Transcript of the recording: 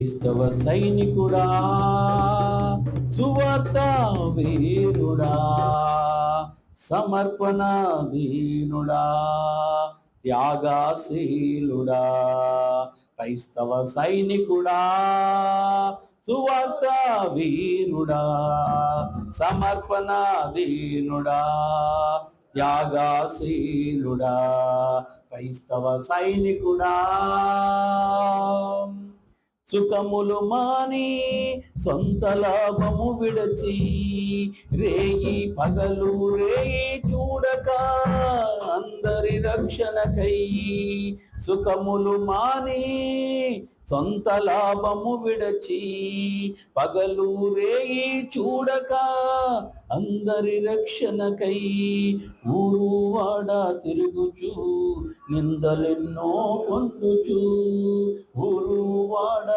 క్రైస్తవ సైనికుడా, సువార్త వీరుడా, సమర్పణ దీనుడా, త్యాగశీలుడా. క్రైస్తవ సైనికుడా, సువార్త వీరుడా, సమర్పణ దీనుడా, త్యాగశీలుడా. క్రైస్తవ సైనికుడా, సుఖములు మాని సొంత లాభము విడచి, రేయి పగలు రేయి చూడక అందరి రక్షణకై. సుఖములు మాని సొంత లాభము విడచి, పగలు రేయి చూడక అందరి రక్షణకై. ఊరు వాడ తిరుగుచు నిందలెన్నో పొందుచు, ఊరు వాడ